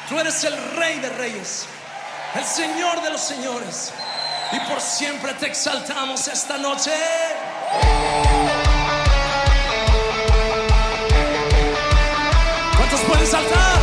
Tú eres el Rey de Reyes, el Señor de los señores, y por siempre te exaltamos esta noche. ¿Cuántos pueden saltar?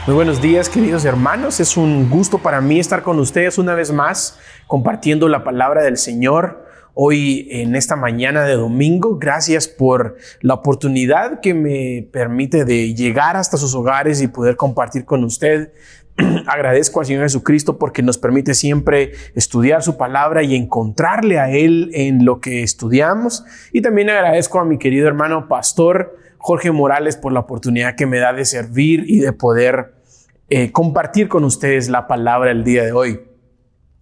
Muy buenos días, queridos hermanos. Es un gusto para mí estar con ustedes una vez más compartiendo la palabra del Señor hoy en esta mañana de domingo. Gracias por la oportunidad que me permite de llegar hasta sus hogares y poder compartir con usted. Agradezco al Señor Jesucristo porque nos permite siempre estudiar su palabra y encontrarle a Él en lo que estudiamos. Y también agradezco a mi querido hermano pastor Jorge Morales por la oportunidad que me da de servir y de poder compartir con ustedes la palabra el día de hoy.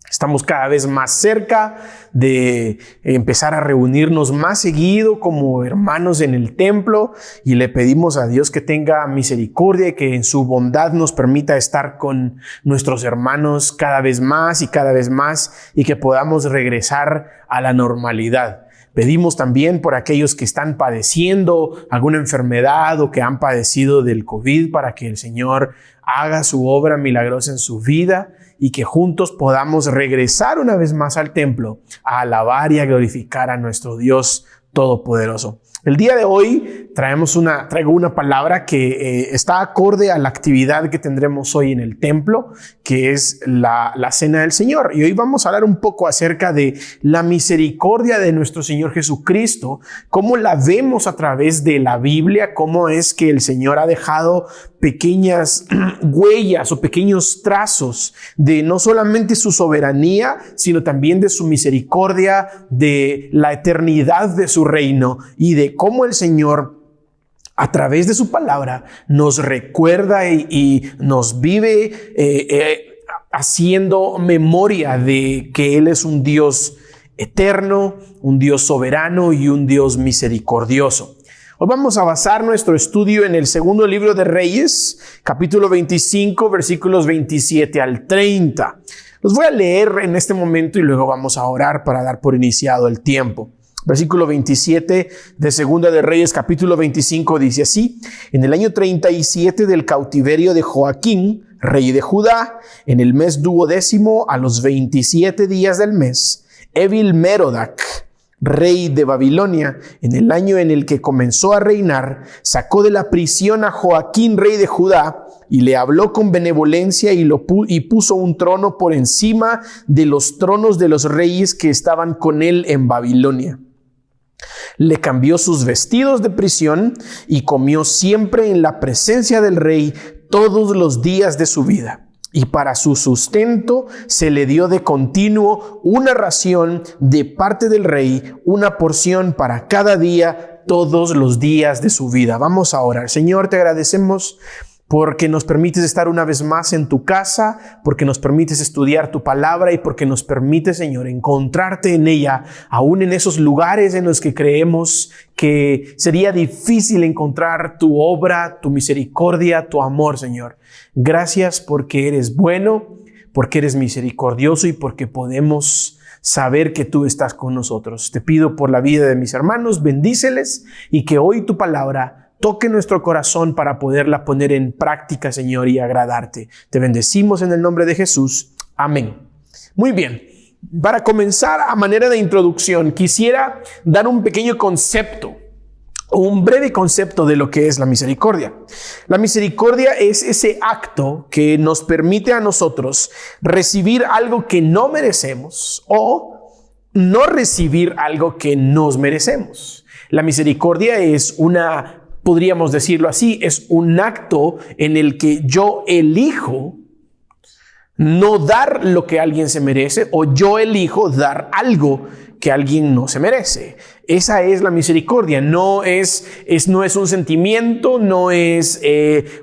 Estamos cada vez más cerca de empezar a reunirnos más seguido como hermanos en el templo, y le pedimos a Dios que tenga misericordia y que en su bondad nos permita estar con nuestros hermanos cada vez más y que podamos regresar a la normalidad. Pedimos también por aquellos que están padeciendo alguna enfermedad o que han padecido del COVID para que el Señor haga su obra milagrosa en su vida y que juntos podamos regresar una vez más al templo a alabar y a glorificar a nuestro Dios Todopoderoso. El día de hoy traigo una palabra que está acorde a la actividad que tendremos hoy en el templo, que es la Cena del Señor. Y hoy vamos a hablar un poco acerca de la misericordia de nuestro Señor Jesucristo, cómo la vemos a través de la Biblia, cómo es que el Señor ha dejado pequeñas huellas o pequeños trazos de no solamente su soberanía, sino también de su misericordia, de la eternidad de su reino y de cómo el Señor a través de su palabra nos recuerda y nos vive haciendo memoria de que Él es un Dios eterno, un Dios soberano y un Dios misericordioso. Hoy vamos a basar nuestro estudio en el segundo libro de Reyes, capítulo 25, versículos 27 al 30. Los voy a leer en este momento y luego vamos a orar para dar por iniciado el tiempo. Versículo 27 de Segunda de Reyes, capítulo 25, dice así: En el año 37 del cautiverio de Joaquín, rey de Judá, en el mes 12, a los 27 días del mes, Evil-Merodach, rey de Babilonia, en el año en el que comenzó a reinar, sacó de la prisión a Joaquín, rey de Judá, y le habló con benevolencia y puso un trono por encima de los tronos de los reyes que estaban con él en Babilonia. Le cambió sus vestidos de prisión y comió siempre en la presencia del rey todos los días de su vida. Y para su sustento se le dio de continuo una ración de parte del rey, una porción para cada día, todos los días de su vida. Vamos a orar. Señor, te agradecemos porque nos permites estar una vez más en tu casa, porque nos permites estudiar tu palabra y porque nos permites, Señor, encontrarte en ella, aún en esos lugares en los que creemos que sería difícil encontrar tu obra, tu misericordia, tu amor, Señor. Gracias porque eres bueno, porque eres misericordioso y porque podemos saber que tú estás con nosotros. Te pido por la vida de mis hermanos, bendíceles y que hoy tu palabra toque nuestro corazón para poderla poner en práctica, Señor, y agradarte. Te bendecimos en el nombre de Jesús. Amén. Muy bien. Para comenzar, a manera de introducción, quisiera dar un pequeño concepto, un breve concepto de lo que es la misericordia. La misericordia es ese acto que nos permite a nosotros recibir algo que no merecemos o no recibir algo que nos merecemos. La misericordia es podríamos decirlo así, es un acto en el que yo elijo no dar lo que alguien se merece o yo elijo dar algo que alguien no se merece. Esa es la misericordia. No es un sentimiento, no es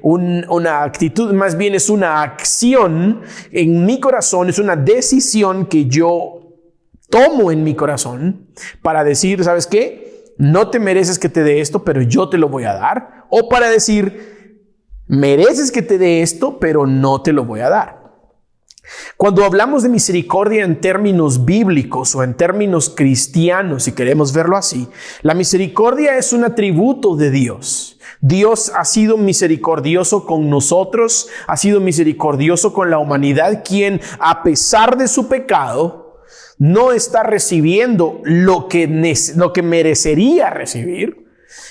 una actitud, más bien es una acción en mi corazón, es una decisión que yo tomo en mi corazón para decir, ¿sabes qué? No te mereces que te dé esto, pero yo te lo voy a dar. O para decir, mereces que te dé esto, pero no te lo voy a dar. Cuando hablamos de misericordia en términos bíblicos o en términos cristianos, si queremos verlo así, la misericordia es un atributo de Dios. Dios ha sido misericordioso con nosotros, ha sido misericordioso con la humanidad, quien a pesar de su pecado no está recibiendo lo que merecería recibir,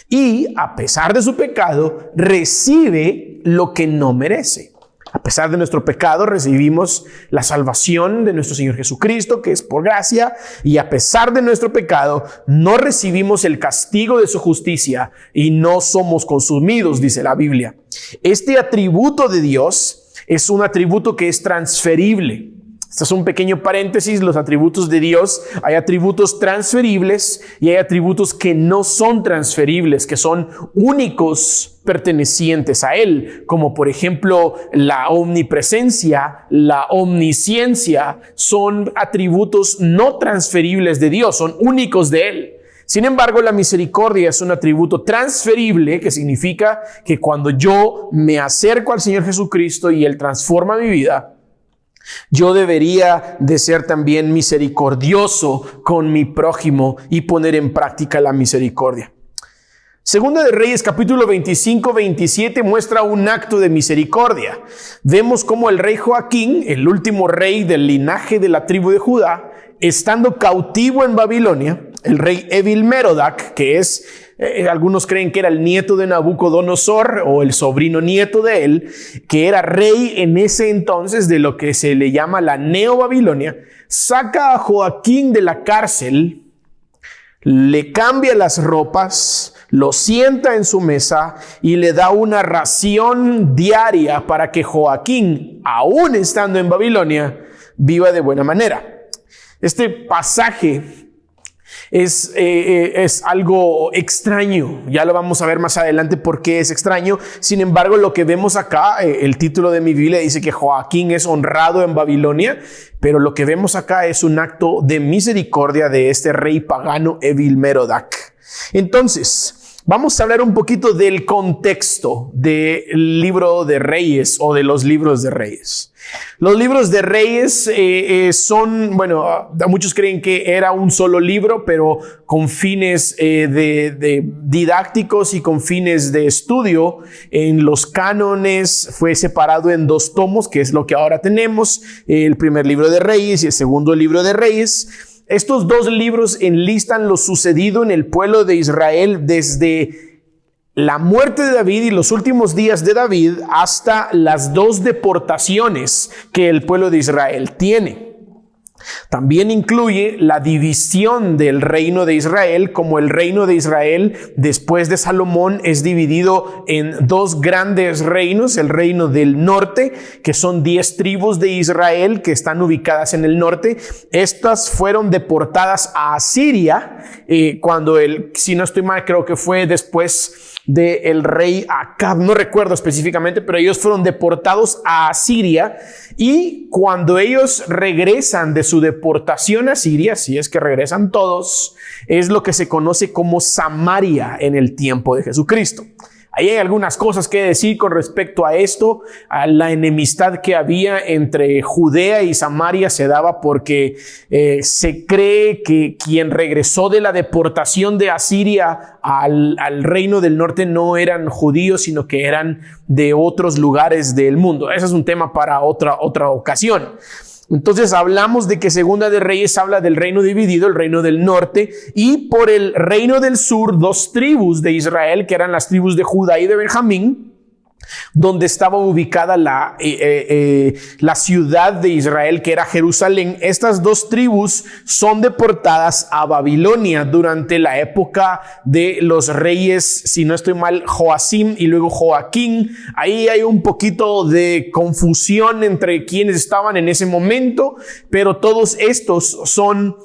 y a pesar de su pecado recibe lo que no merece. A pesar de nuestro pecado, recibimos la salvación de nuestro Señor Jesucristo, que es por gracia, y a pesar de nuestro pecado, no recibimos el castigo de su justicia y no somos consumidos, dice la Biblia. Este atributo de Dios es un atributo que es transferible. Este es un pequeño paréntesis, los atributos de Dios. Hay atributos transferibles y hay atributos que no son transferibles, que son únicos pertenecientes a Él, como por ejemplo la omnipresencia, la omnisciencia, son atributos no transferibles de Dios, son únicos de Él. Sin embargo, la misericordia es un atributo transferible, que significa que cuando yo me acerco al Señor Jesucristo y Él transforma mi vida, yo debería de ser también misericordioso con mi prójimo y poner en práctica la misericordia. Segunda de Reyes, capítulo 25-27 muestra un acto de misericordia. Vemos cómo el rey Joaquín, el último rey del linaje de la tribu de Judá, estando cautivo en Babilonia, el rey Evil-Merodach, que es, algunos creen que era el nieto de Nabucodonosor o el sobrino nieto de él, que era rey en ese entonces de lo que se le llama la Neo-Babilonia, saca a Joaquín de la cárcel, le cambia las ropas, lo sienta en su mesa y le da una ración diaria para que Joaquín, aún estando en Babilonia, viva de buena manera. Este pasaje es algo extraño. Ya lo vamos a ver más adelante por qué es extraño. Sin embargo, lo que vemos acá, el título de mi Biblia dice que Joaquín es honrado en Babilonia, pero lo que vemos acá es un acto de misericordia de este rey pagano Evil-Merodach. Entonces, vamos a hablar un poquito del contexto del libro de Reyes o de los libros de Reyes. Los libros de Reyes son, muchos creen que era un solo libro, pero con fines de didácticos y con fines de estudio. En los cánones fue separado en 2 tomos, que es lo que ahora tenemos, el primer libro de Reyes y el segundo libro de Reyes. Estos 2 libros enlistan lo sucedido en el pueblo de Israel desde la muerte de David y los últimos días de David hasta las 2 deportaciones que el pueblo de Israel tiene. También incluye la división del reino de Israel, como el reino de Israel después de Salomón es dividido en 2 grandes reinos, el reino del norte, que son 10 tribus de Israel que están ubicadas en el norte. Estas fueron deportadas a Asiria, cuando si no estoy mal, creo que fue después del rey Acab, no recuerdo específicamente, pero ellos fueron deportados a Asiria, y cuando ellos regresan de su deportación a Siria, si es que regresan todos, es lo que se conoce como Samaria en el tiempo de Jesucristo. Ahí hay algunas cosas que decir con respecto a esto. A la enemistad que había entre Judea y Samaria se daba porque se cree que quien regresó de la deportación de Asiria al reino del norte no eran judíos, sino que eran de otros lugares del mundo. Ese es un tema para otra ocasión. Entonces hablamos de que Segunda de Reyes habla del reino dividido, el reino del norte, y por el reino del sur, 2 tribus de Israel, que eran las tribus de Judá y de Benjamín, donde estaba ubicada la ciudad de Israel, que era Jerusalén. Estas 2 tribus son deportadas a Babilonia durante la época de los reyes, si no estoy mal, Joacim y luego Joaquín. Ahí hay un poquito de confusión entre quienes estaban en ese momento, pero todos estos son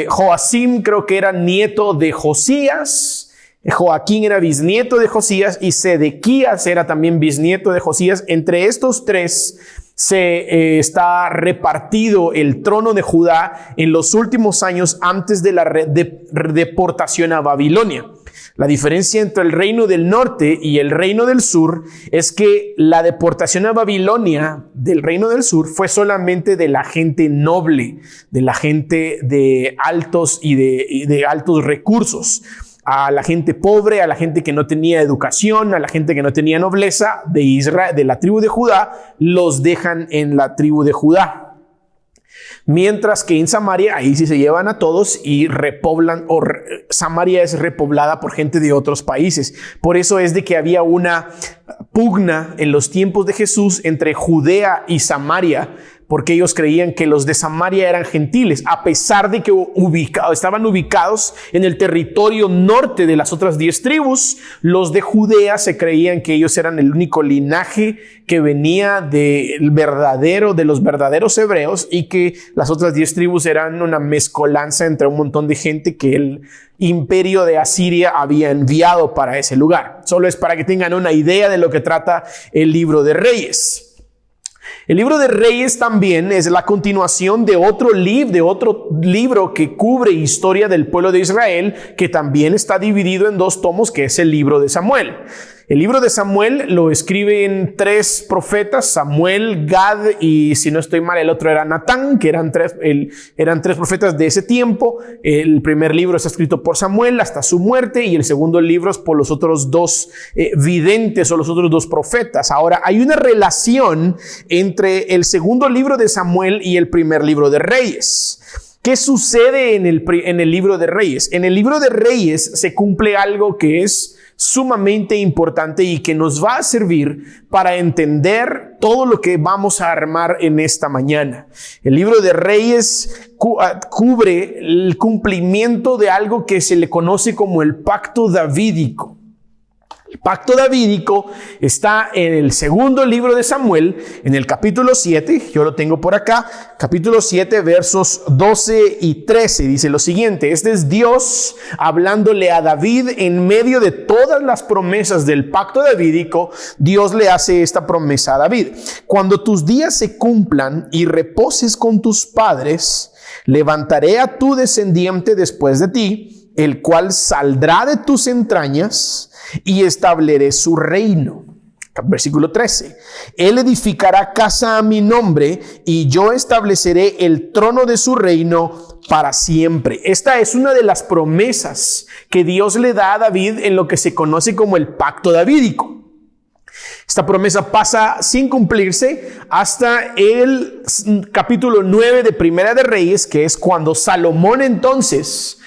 Joacim, creo que era nieto de Josías. Joaquín era bisnieto de Josías y Sedequías era también bisnieto de Josías. Entre estos 3 se está repartido el trono de Judá en los últimos años antes de la deportación a Babilonia. La diferencia entre el reino del norte y el reino del sur es que la deportación a Babilonia del reino del sur fue solamente de la gente noble, de la gente de altos y de altos recursos. A la gente pobre, a la gente que no tenía educación, a la gente que no tenía nobleza de Israel, de la tribu de Judá, los dejan en la tribu de Judá. Mientras que en Samaria, ahí sí se llevan a todos y repoblan, Samaria es repoblada por gente de otros países. Por eso es de que había una pugna en los tiempos de Jesús entre Judea y Samaria, porque ellos creían que los de Samaria eran gentiles, a pesar de que estaban ubicados en el territorio norte de las otras 10 tribus. Los de Judea se creían que ellos eran el único linaje que venía de los verdaderos hebreos, y que las otras 10 tribus eran una mezcolanza entre un montón de gente que el imperio de Asiria había enviado para ese lugar. Solo es para que tengan una idea de lo que trata el libro de Reyes. El libro de Reyes también es la continuación de otro libro que cubre historia del pueblo de Israel, que también está dividido en 2 tomos, que es el libro de Samuel. El libro de Samuel lo escriben 3 profetas, Samuel, Gad y, si no estoy mal, el otro era Natán, que eran 3 profetas de ese tiempo. El primer libro está escrito por Samuel hasta su muerte, y el segundo libro es por los otros 2 videntes o los otros 2 profetas. Ahora, hay una relación entre el segundo libro de Samuel y el primer libro de Reyes. ¿Qué sucede en el libro de Reyes? En el libro de Reyes se cumple algo que es sumamente importante y que nos va a servir para entender todo lo que vamos a armar en esta mañana. El libro de Reyes cubre el cumplimiento de algo que se le conoce como el pacto davídico. El pacto davídico está en el segundo libro de Samuel, en el capítulo 7, yo lo tengo por acá, capítulo 7, versos 12 y 13, dice lo siguiente: este es Dios hablándole a David en medio de todas las promesas del pacto davídico. Dios le hace esta promesa a David: cuando tus días se cumplan y reposes con tus padres, levantaré a tu descendiente después de ti, el cual saldrá de tus entrañas, y estableceré su reino. Versículo 13. Él edificará casa a mi nombre, y yo estableceré el trono de su reino para siempre. Esta es una de las promesas que Dios le da a David en lo que se conoce como el pacto davídico. Esta promesa pasa sin cumplirse hasta el capítulo 9 de Primera de Reyes, que es cuando Salomón entonces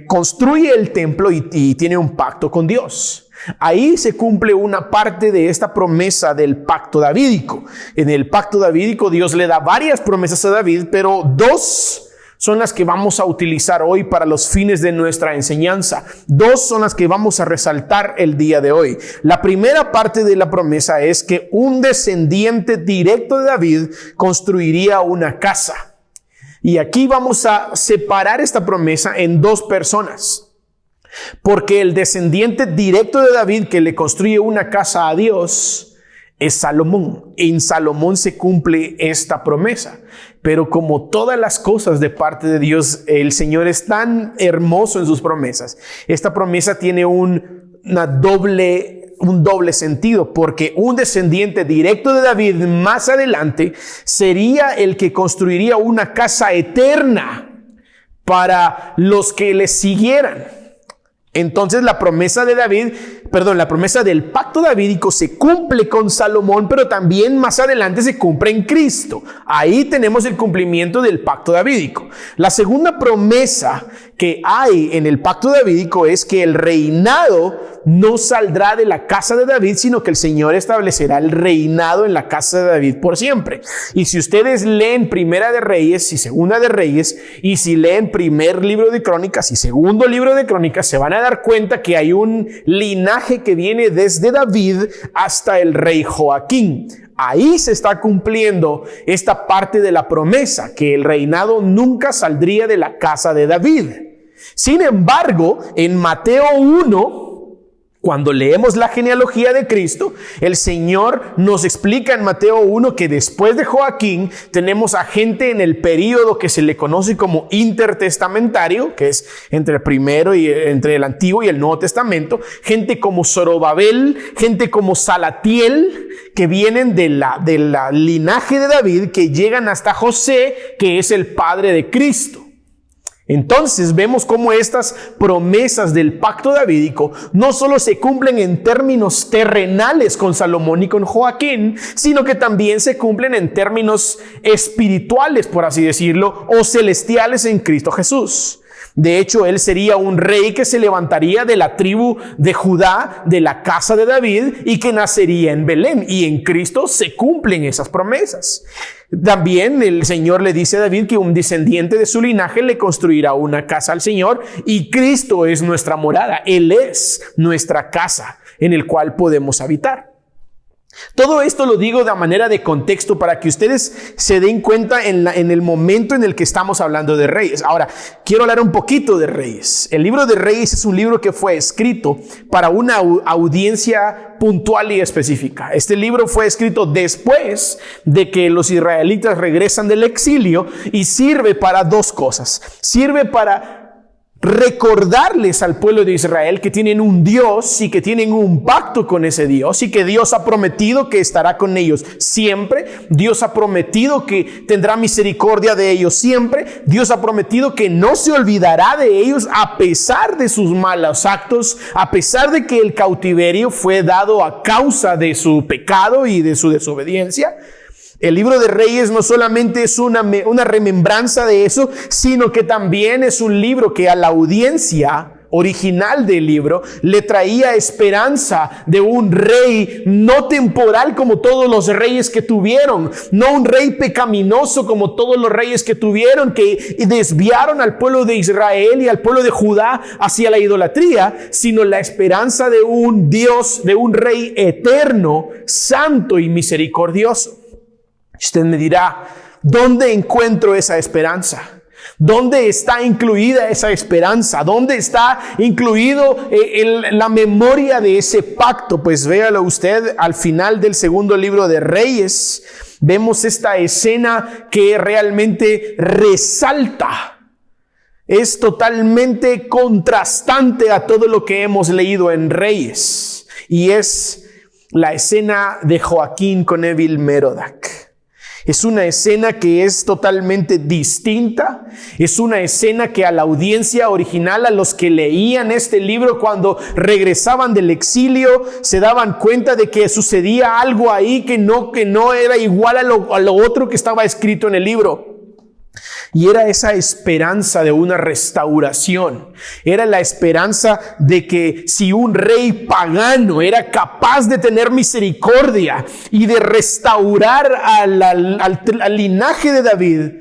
construye el templo y tiene un pacto con Dios. Ahí se cumple una parte de esta promesa del pacto davídico. En el pacto davídico Dios le da varias promesas a David, pero 2 son las que vamos a utilizar hoy para los fines de nuestra enseñanza. 2 son las que vamos a resaltar el día de hoy. La primera parte de la promesa es que un descendiente directo de David construiría una casa. Y aquí vamos a separar esta promesa en 2 personas. Porque el descendiente directo de David que le construye una casa a Dios es Salomón. En Salomón se cumple esta promesa. Pero como todas las cosas de parte de Dios, el Señor es tan hermoso en sus promesas. Esta promesa tiene un doble sentido, porque un descendiente directo de David más adelante sería el que construiría una casa eterna para los que le siguieran. Entonces la promesa del pacto davídico se cumple con Salomón, pero también más adelante se cumple en Cristo. Ahí tenemos el cumplimiento del pacto davídico. La segunda promesa que hay en el pacto davídico es que el reinado no saldrá de la casa de David, sino que el Señor establecerá el reinado en la casa de David por siempre. Y si ustedes leen Primera de Reyes y Segunda de Reyes, y si leen primer libro de Crónicas y segundo libro de Crónicas, se van a dar cuenta que hay un linaje que viene desde David hasta el rey Joaquín. Ahí se está cumpliendo esta parte de la promesa, que el reinado nunca saldría de la casa de David. Sin embargo, en Mateo 1, cuando leemos la genealogía de Cristo, el Señor nos explica en Mateo 1 que después de Joaquín tenemos a gente en el período que se le conoce como intertestamentario, que es entre el Antiguo y el Nuevo Testamento, gente como Zorobabel, gente como Salatiel, que vienen de la linaje de David, que llegan hasta José, que es el padre de Cristo. Entonces vemos cómo estas promesas del pacto davídico no solo se cumplen en términos terrenales con Salomón y con Joaquín, sino que también se cumplen en términos espirituales, por así decirlo, o celestiales en Cristo Jesús. De hecho, él sería un rey que se levantaría de la tribu de Judá, de la casa de David, y que nacería en Belén. Y en Cristo se cumplen esas promesas. También el Señor le dice a David que un descendiente de su linaje le construirá una casa al Señor, y Cristo es nuestra morada. Él es nuestra casa en el cual podemos habitar. Todo esto lo digo de manera de contexto para que ustedes se den cuenta en el momento en el que estamos hablando de Reyes. Ahora, quiero hablar un poquito de Reyes. El libro de Reyes es un libro que fue escrito para una audiencia puntual y específica. Este libro fue escrito después de que los israelitas regresan del exilio y sirve para dos cosas. Sirve para recordarles al pueblo de Israel que tienen un Dios y que tienen un pacto con ese Dios, y que Dios ha prometido que estará con ellos siempre. Dios ha prometido que tendrá misericordia de ellos siempre. Dios ha prometido que no se olvidará de ellos a pesar de sus malos actos, a pesar de que el cautiverio fue dado a causa de su pecado y de su desobediencia. El libro de Reyes no solamente es una remembranza de eso, sino que también es un libro que a la audiencia original del libro le traía esperanza de un rey no temporal como todos los reyes que tuvieron, no un rey pecaminoso como todos los reyes que tuvieron, que desviaron al pueblo de Israel y al pueblo de Judá hacia la idolatría, sino la esperanza de un Dios, de un rey eterno, santo y misericordioso. Usted me dirá, ¿dónde encuentro esa esperanza? ¿Dónde está incluida esa esperanza? ¿Dónde está incluido la memoria de ese pacto? Pues véalo usted al final del segundo libro de Reyes. Vemos esta escena que realmente resalta. Es totalmente contrastante a todo lo que hemos leído en Reyes. Y es la escena de Joaquín con Evil-Merodach. Es una escena que es totalmente distinta. Es una escena que a la audiencia original, a los que leían este libro cuando regresaban del exilio, se daban cuenta de que sucedía algo ahí que no era igual a lo otro que estaba escrito en el libro. Y era esa esperanza de una restauración. Era la esperanza de que si un rey pagano era capaz de tener misericordia y de restaurar al linaje de David,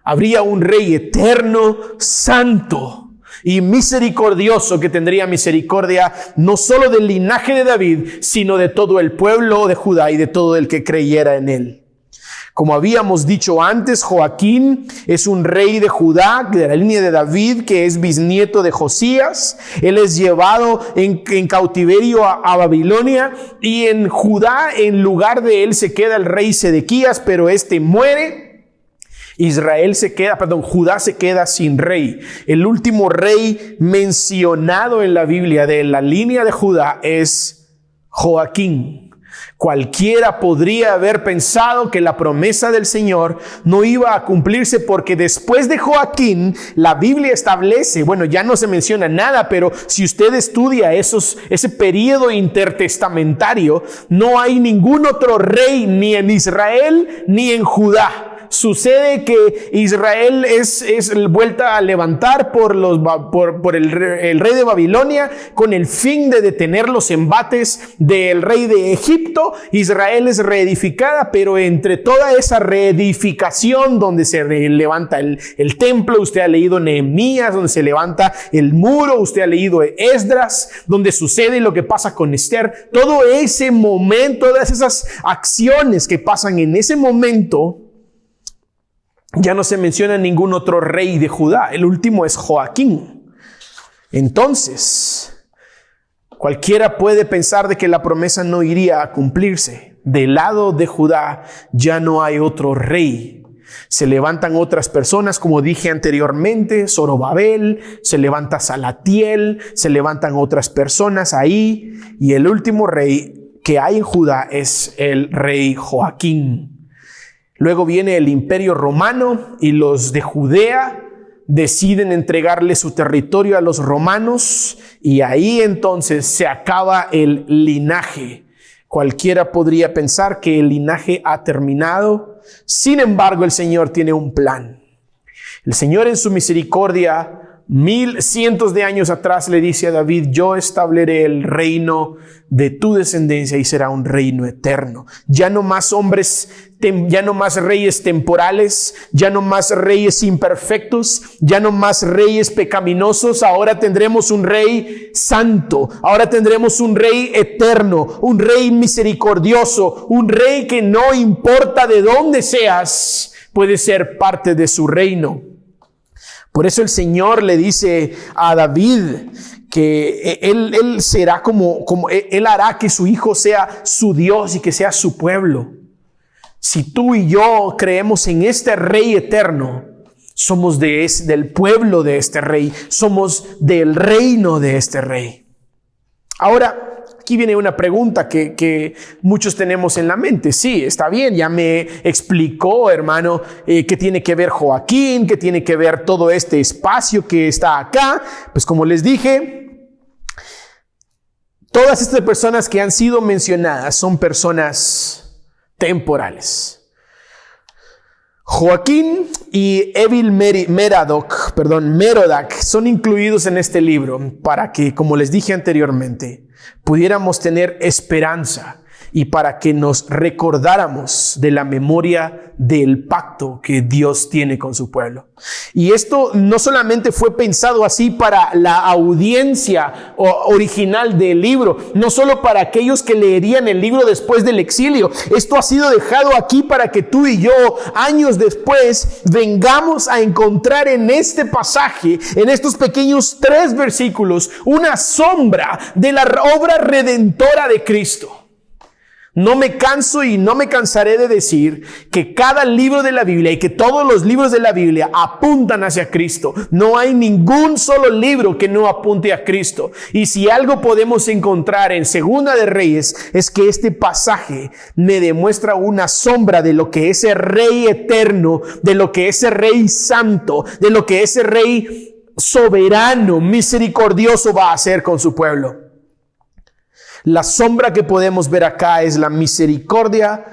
habría un rey eterno, santo y misericordioso que tendría misericordia no solo del linaje de David, sino de todo el pueblo de Judá y de todo el que creyera en él. Como habíamos dicho antes, Joaquín es un rey de Judá, de la línea de David, que es bisnieto de Josías. Él es llevado en cautiverio a Babilonia, y en Judá, en lugar de él, se queda el rey Sedequías, pero este muere. Judá se queda sin rey. El último rey mencionado en la Biblia de la línea de Judá es Joaquín. Cualquiera podría haber pensado que la promesa del Señor no iba a cumplirse, porque después de Joaquín, la Biblia establece, ya no se menciona nada, pero si usted estudia ese periodo intertestamentario, no hay ningún otro rey ni en Israel ni en Judá. Sucede que Israel es vuelta a levantar por el rey de Babilonia con el fin de detener los embates del rey de Egipto. Israel es reedificada, pero entre toda esa reedificación donde se levanta el templo, usted ha leído Nehemías, donde se levanta el muro, usted ha leído Esdras, donde sucede lo que pasa con Esther. Todo ese momento, todas esas acciones que pasan en ese momento, ya no se menciona ningún otro rey de Judá. El último es Joaquín. Entonces, cualquiera puede pensar de que la promesa no iría a cumplirse. Del lado de Judá ya no hay otro rey. Se levantan otras personas, como dije anteriormente, Zorobabel, se levanta Salatiel, se levantan otras personas ahí, y el último rey que hay en Judá es el rey Joaquín. Luego viene el Imperio Romano y los de Judea deciden entregarle su territorio a los romanos y ahí entonces se acaba el linaje. Cualquiera podría pensar que el linaje ha terminado. Sin embargo, el Señor tiene un plan. El Señor en su misericordia, cientos de años atrás, le dice a David: yo estableceré el reino de tu descendencia y será un reino eterno. Ya no más ya no más reyes temporales, ya no más reyes imperfectos, ya no más reyes pecaminosos. Ahora tendremos un rey santo, ahora tendremos un rey eterno, un rey misericordioso, un rey que no importa de dónde seas, puede ser parte de su reino. Por eso el Señor le dice a David que él será él hará que su hijo sea su Dios y que sea su pueblo. Si tú y yo creemos en este rey eterno, somos del pueblo de este rey, somos del reino de este rey. Ahora, aquí viene una pregunta que muchos tenemos en la mente. Sí, está bien, ya me explicó, hermano, qué tiene que ver Joaquín, qué tiene que ver todo este espacio que está acá. Pues como les dije, todas estas personas que han sido mencionadas son personas temporales. Joaquín y Evil Merodach son incluidos en este libro para que, como les dije anteriormente, pudiéramos tener esperanza y para que nos recordáramos de la memoria del pacto que Dios tiene con su pueblo. Y esto no solamente fue pensado así para la audiencia original del libro, no solo para aquellos que leerían el libro después del exilio. Esto ha sido dejado aquí para que tú y yo, años después, vengamos a encontrar en este pasaje, en estos pequeños 3 versículos, una sombra de la obra redentora de Cristo. No me canso y no me cansaré de decir que cada libro de la Biblia y que todos los libros de la Biblia apuntan hacia Cristo. No hay ningún solo libro que no apunte a Cristo. Y si algo podemos encontrar en Segunda de Reyes es que este pasaje me demuestra una sombra de lo que ese Rey eterno, de lo que ese Rey santo, de lo que ese Rey soberano, misericordioso va a hacer con su pueblo. La sombra que podemos ver acá es la misericordia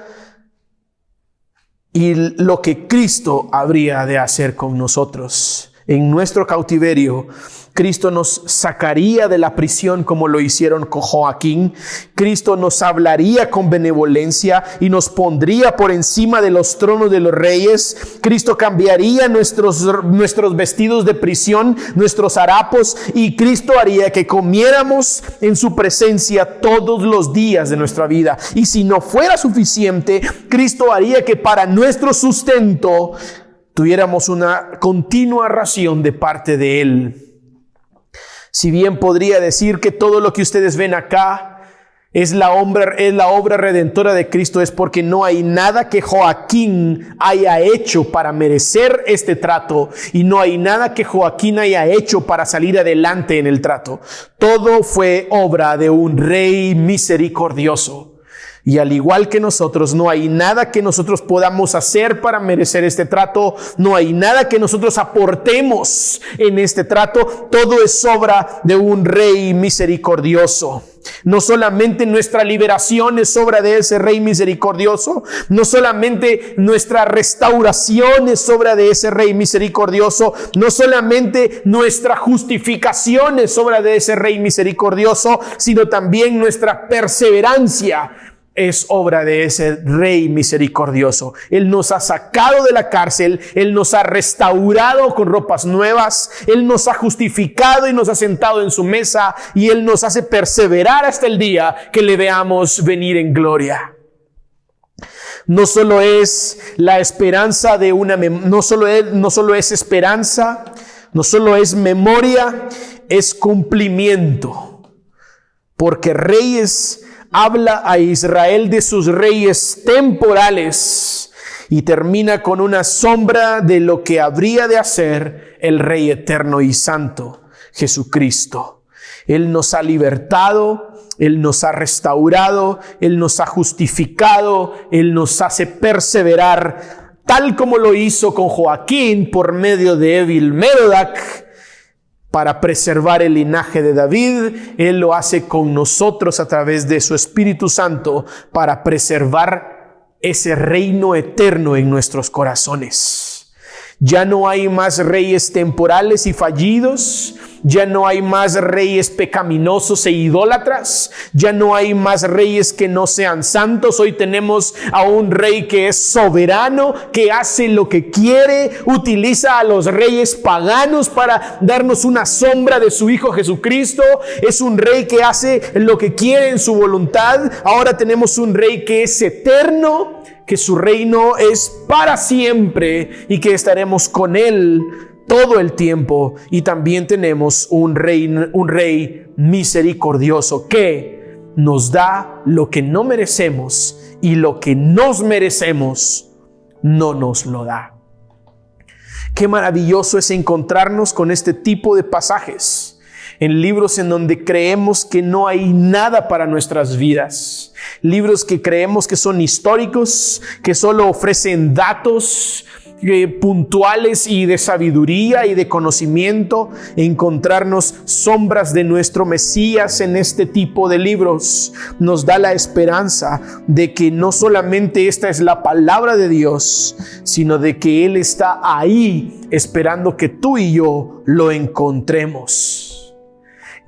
y lo que Cristo habría de hacer con nosotros. En nuestro cautiverio, Cristo nos sacaría de la prisión como lo hicieron con Joaquín. Cristo nos hablaría con benevolencia y nos pondría por encima de los tronos de los reyes. Cristo cambiaría nuestros vestidos de prisión, nuestros harapos, y Cristo haría que comiéramos en su presencia todos los días de nuestra vida. Y si no fuera suficiente, Cristo haría que para nuestro sustento tuviéramos una continua ración de parte de Él. Si bien podría decir que todo lo que ustedes ven acá es la obra redentora de Cristo, es porque no hay nada que Joaquín haya hecho para merecer este trato y no hay nada que Joaquín haya hecho para salir adelante en el trato. Todo fue obra de un Rey misericordioso. Y al igual que nosotros, no hay nada que nosotros podamos hacer para merecer este trato. No hay nada que nosotros aportemos en este trato. Todo es obra de un Rey misericordioso. No solamente nuestra liberación es obra de ese Rey misericordioso. No solamente nuestra restauración es obra de ese Rey misericordioso. No solamente nuestra justificación es obra de ese Rey misericordioso, sino también nuestra perseverancia es obra de ese Rey misericordioso. Él nos ha sacado de la cárcel, Él nos ha restaurado con ropas nuevas, Él nos ha justificado y nos ha sentado en su mesa, y Él nos hace perseverar hasta el día que le veamos venir en gloria. No solo es la esperanza de no solo es esperanza, no solo es memoria, es cumplimiento. Porque Reyes habla a Israel de sus reyes temporales y termina con una sombra de lo que habría de hacer el Rey eterno y santo, Jesucristo. Él nos ha libertado, Él nos ha restaurado, Él nos ha justificado, Él nos hace perseverar tal como lo hizo con Joaquín por medio de Evil-Merodach, para preservar el linaje de David, Él lo hace con nosotros a través de su Espíritu Santo para preservar ese reino eterno en nuestros corazones. Ya no hay más reyes temporales y fallidos. Ya no hay más reyes pecaminosos e idólatras. Ya no hay más reyes que no sean santos. Hoy tenemos a un rey que es soberano, que hace lo que quiere, utiliza a los reyes paganos para darnos una sombra de su Hijo Jesucristo. Es un rey que hace lo que quiere en su voluntad. Ahora tenemos un rey que es eterno, que su reino es para siempre y que estaremos con Él todo el tiempo. Y también tenemos un rey misericordioso que nos da lo que no merecemos, y lo que nos merecemos no nos lo da. Qué maravilloso es encontrarnos con este tipo de pasajes en libros en donde creemos que no hay nada para nuestras vidas. Libros que creemos que son históricos, que solo ofrecen datos puntuales y de sabiduría y de conocimiento. Encontrarnos sombras de nuestro Mesías en este tipo de libros nos da la esperanza de que no solamente esta es la palabra de Dios, sino de que Él está ahí esperando que tú y yo lo encontremos.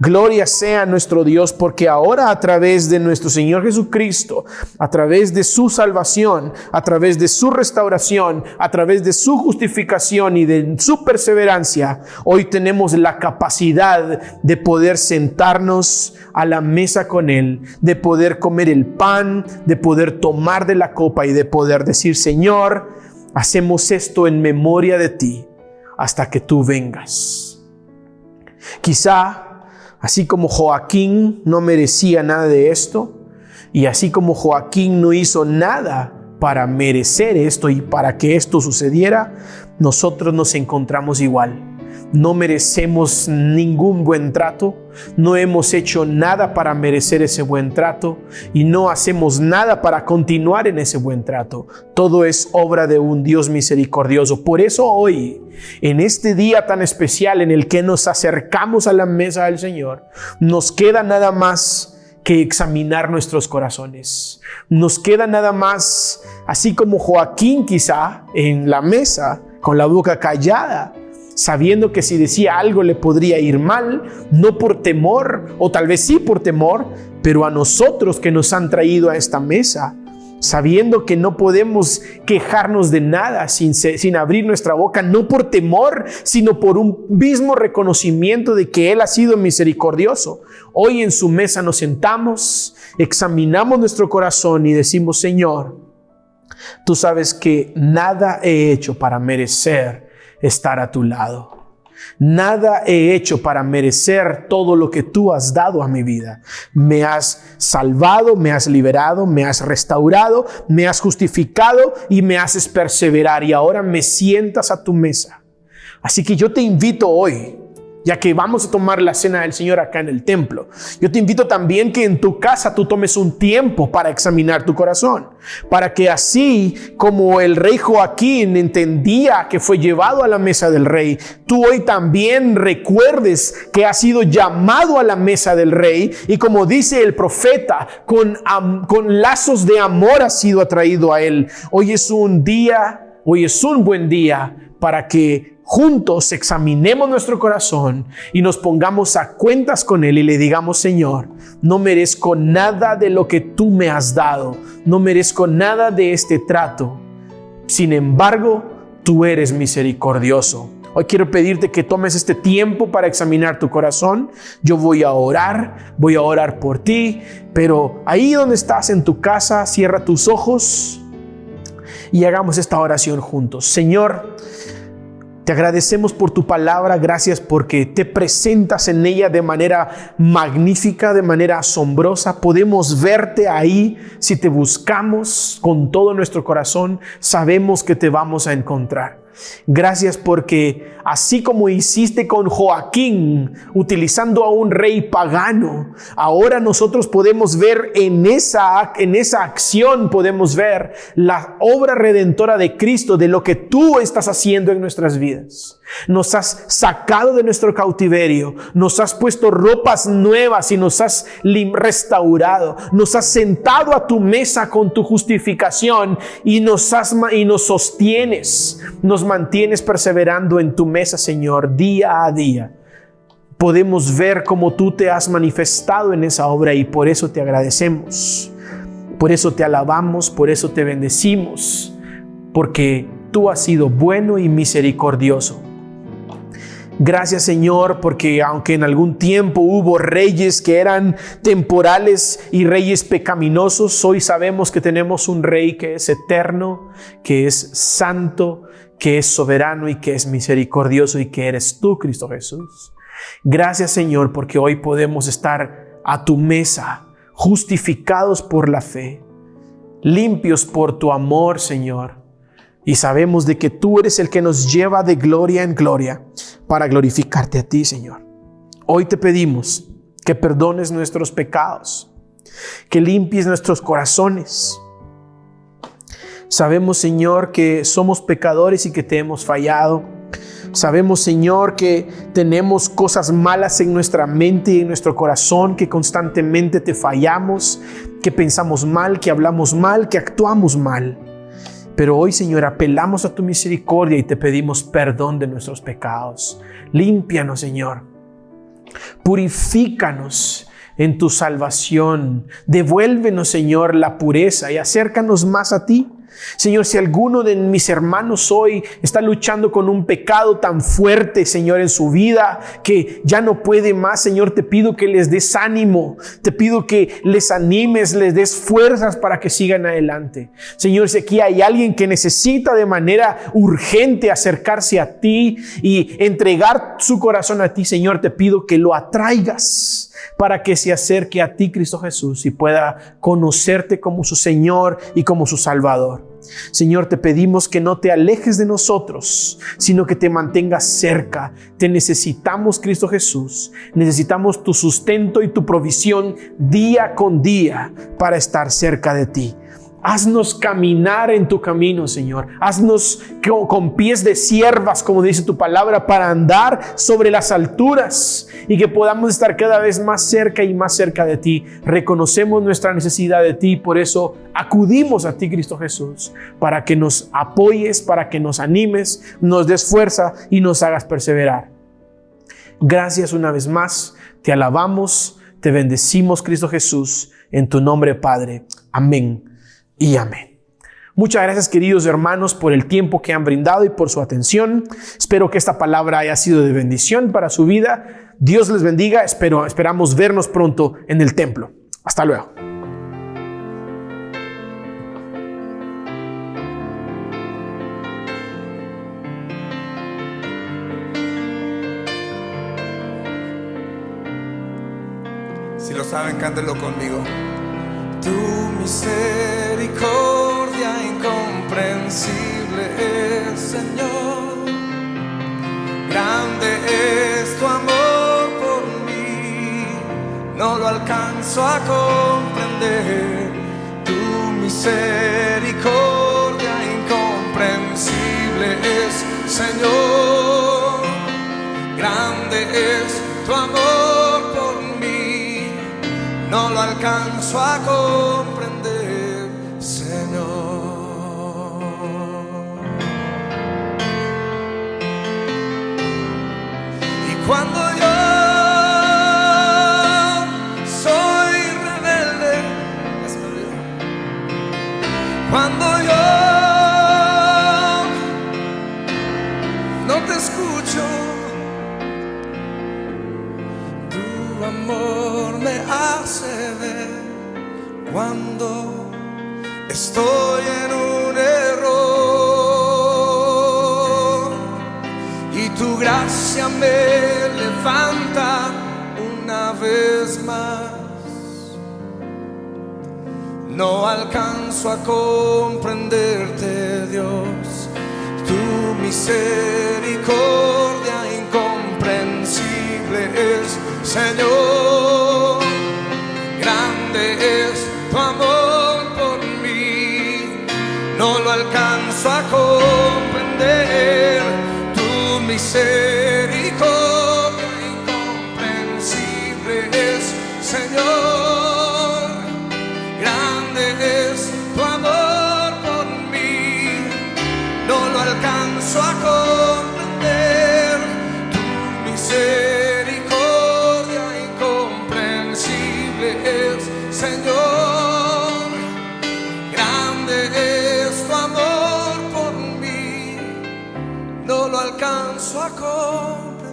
Gloria sea a nuestro Dios, porque ahora a través de nuestro Señor Jesucristo, a través de su salvación, a través de su restauración, a través de su justificación y de su perseverancia, hoy tenemos la capacidad de poder sentarnos a la mesa con Él, de poder comer el pan, de poder tomar de la copa y de poder decir: Señor, hacemos esto en memoria de ti hasta que tú vengas. Quizá así como Joaquín no merecía nada de esto, y así como Joaquín no hizo nada para merecer esto y para que esto sucediera, nosotros nos encontramos igual. No merecemos ningún buen trato, no hemos hecho nada para merecer ese buen trato y no hacemos nada para continuar en ese buen trato. Todo es obra de un Dios misericordioso. Por eso hoy, en este día tan especial en el que nos acercamos a la mesa del Señor, nos queda nada más que examinar nuestros corazones. Nos queda nada más, así como Joaquín quizá en la mesa, con la boca callada, sabiendo que si decía algo le podría ir mal, no por temor, o tal vez sí por temor, pero a nosotros que nos han traído a esta mesa, sabiendo que no podemos quejarnos de nada sin abrir nuestra boca, no por temor, sino por un mismo reconocimiento de que Él ha sido misericordioso. Hoy en su mesa nos sentamos, examinamos nuestro corazón y decimos: Señor, tú sabes que nada he hecho para merecer estar a tu lado. Nada he hecho para merecer todo lo que tú has dado a mi vida. Me has salvado, me has liberado, me has restaurado, me has justificado y me haces perseverar, y ahora me sientas a tu mesa. Así que yo te invito hoy, ya que vamos a tomar la cena del Señor acá en el templo, yo te invito también que en tu casa tú tomes un tiempo para examinar tu corazón, para que así como el rey Joaquín entendía que fue llevado a la mesa del rey, tú hoy también recuerdes que has sido llamado a la mesa del rey, y como dice el profeta, con lazos de amor has sido atraído a él. Hoy es un buen día para que juntos examinemos nuestro corazón y nos pongamos a cuentas con Él y le digamos: Señor, no merezco nada de lo que tú me has dado, no merezco nada de este trato. Sin embargo, tú eres misericordioso. Hoy quiero pedirte que tomes este tiempo para examinar tu corazón. Yo voy a orar por ti, pero ahí donde estás en tu casa, cierra tus ojos y hagamos esta oración juntos. Señor, te agradecemos por tu palabra, gracias porque te presentas en ella de manera magnífica, de manera asombrosa. Podemos verte ahí. Si te buscamos con todo nuestro corazón, sabemos que te vamos a encontrar. Gracias porque así como hiciste con Joaquín, utilizando a un rey pagano, ahora nosotros podemos ver en esa acción, podemos ver la obra redentora de Cristo, de lo que tú estás haciendo en nuestras vidas. Nos has sacado de nuestro cautiverio, nos has puesto ropas nuevas y nos has restaurado, nos has sentado a tu mesa con tu justificación y nos sostienes, nos mantienes perseverando en tu mesa, Señor, día a día. Podemos ver cómo tú te has manifestado en esa obra y por eso te agradecemos, por eso te alabamos, por eso te bendecimos, porque tú has sido bueno y misericordioso. Gracias, Señor, porque aunque en algún tiempo hubo reyes que eran temporales y reyes pecaminosos, hoy sabemos que tenemos un rey que es eterno, que es santo, que es soberano y que es misericordioso y que eres tú, Cristo Jesús. Gracias, Señor, porque hoy podemos estar a tu mesa, justificados por la fe, limpios por tu amor, Señor. Y sabemos de que tú eres el que nos lleva de gloria en gloria para glorificarte a ti, Señor. Hoy te pedimos que perdones nuestros pecados, que limpies nuestros corazones. Sabemos, Señor, que somos pecadores y que te hemos fallado. Sabemos, Señor, que tenemos cosas malas en nuestra mente y en nuestro corazón, que constantemente te fallamos, que pensamos mal, que hablamos mal, que actuamos mal. Pero hoy, Señor, apelamos a tu misericordia y te pedimos perdón de nuestros pecados. Límpianos, Señor. Purifícanos en tu salvación. Devuélvenos, Señor, la pureza y acércanos más a ti. Señor, si alguno de mis hermanos hoy está luchando con un pecado tan fuerte, Señor, en su vida, que ya no puede más, Señor, te pido que les des ánimo, te pido que les animes, les des fuerzas para que sigan adelante. Señor, si aquí hay alguien que necesita de manera urgente acercarse a ti y entregar su corazón a ti, Señor, te pido que lo atraigas para que se acerque a ti, Cristo Jesús, y pueda conocerte como su Señor y como su Salvador. Señor, te pedimos que no te alejes de nosotros, sino que te mantengas cerca. Te necesitamos, Cristo Jesús. Necesitamos tu sustento y tu provisión día con día para estar cerca de ti. Haznos caminar en tu camino, Señor. Haznos con pies de siervas, como dice tu palabra, para andar sobre las alturas y que podamos estar cada vez más cerca y más cerca de ti. Reconocemos nuestra necesidad de ti, por eso acudimos a ti, Cristo Jesús, para que nos apoyes, para que nos animes, nos des fuerza y nos hagas perseverar. Gracias una vez más. Te alabamos, te bendecimos, Cristo Jesús, en tu nombre, Padre. Amén y amén. Muchas gracias, queridos hermanos, por el tiempo que han brindado y por su atención. Espero que esta palabra haya sido de bendición para su vida. Dios les bendiga. Esperamos vernos pronto en el templo. Hasta luego. Si lo saben, cántenlo conmigo. Tu misericordia incomprensible es, Señor. Grande es tu amor por mí, no lo alcanzo a comprender. Tu misericordia incomprensible es, Señor. Grande es tu amor por mí, no lo alcanzo a comprender, Señor. Y cuando yo soy rebelde, cuando yo no te escucho, tu amor me hace ver cuando estoy en un error, y tu gracia me levanta una vez más. No alcanzo a comprenderte, Dios, tu misericordia incomprensible es, Señor. Grande es tu amor por mí, no lo alcanzo a comprender. Tu misericordia incomprensible es, Señor. Grande es tu amor por mí, no lo alcanzo a comprender. Tu misericordia incomprensible es, Señor. Grande es tu amor por mí, no lo alcanzo a comprender.